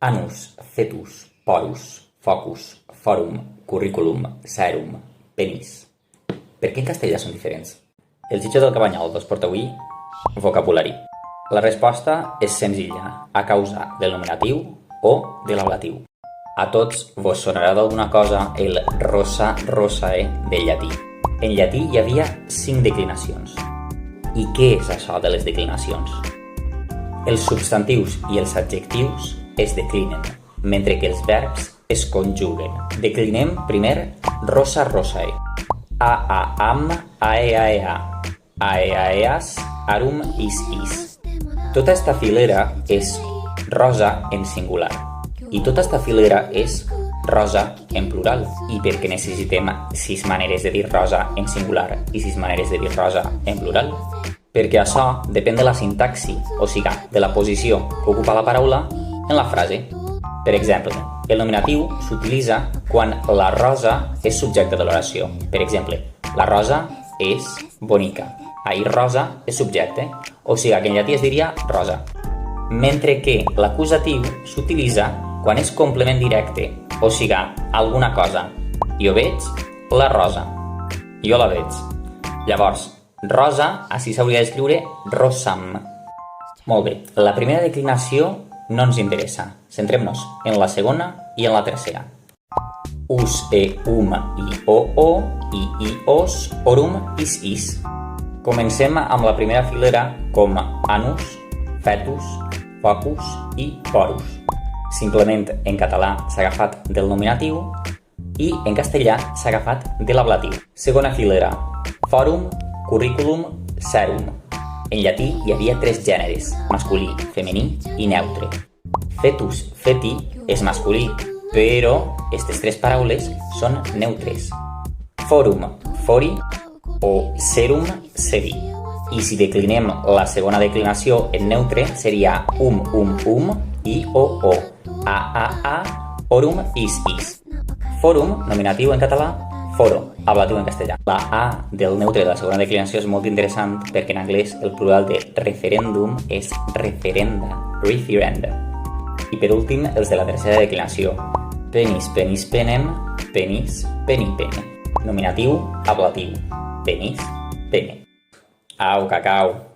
Anus, fetus, porus, focus, fòrum, currículum, sèrum, penis. Per què en castellà són diferents? El Xitxo del Cabanyal us porta avui vocabulari. La resposta és senzilla, a causa del nominatiu o de l'ablatiu. A tots vos sonarà d'alguna cosa el rosa rosae del llatí. En llatí hi havia 5 declinacions. I què és això de les declinacions? Els substantius i els adjectius es declinen, mentre que els verbs es conjuguen. Declinem primer rosa rosae. Am, aeaea, aeaeas, arum, is. Tota esta filera és rosa en singular i tota esta filera és rosa en plural. I perquè necessitem 6 maneres de dir rosa en singular i 6 maneres de dir rosa en plural? Perquè això depèn de la sintaxi, o sigui, de la posició que ocupa la paraula en la frase. Per exemple, el nominatiu s'utilitza quan la rosa és subjecte de l'oració. Per exemple, la rosa és bonica. Ahir rosa és subjecte, o sigui que en llatí es diria rosa. Mentre que l'acusatiu s'utilitza quan és complement directe, o sigui, alguna cosa. Jo veig la rosa. Jo la veig. Llavors, rosa, així s'hauria d'escriure rosam. Molt bé, la primera declinació no ens interessa. Centrem-nos en la segona i en la tercera. Us, i, o, i, os, orum, is. Comencem amb la primera filera com anus, fetus, focus i porus. Simplement en català s'ha agafat del nominatiu i en castellà s'ha agafat de l'ablatiu. Segona filera, fòrum, currículum, sèrum. En llatí hi havia 3 gèneres, masculí, femení i neutre. Fetus, feti és masculí, però aquestes 3 paraules són neutres. Fòrum, fori o serum, seri. I si declinem la segona declinació en neutre seria i, o. A, orum, is. Fòrum, nominatiu en català, foro, ablatiu en castellà. La A del neutre de la segona declinació és molt interessant perquè en anglès el plural de referèndum és referenda. I per últim, els de la tercera declinació. Penis, penis, penem, penis, peni, pene. Nominatiu, ablatiu. Penis, pene. Au, cacau.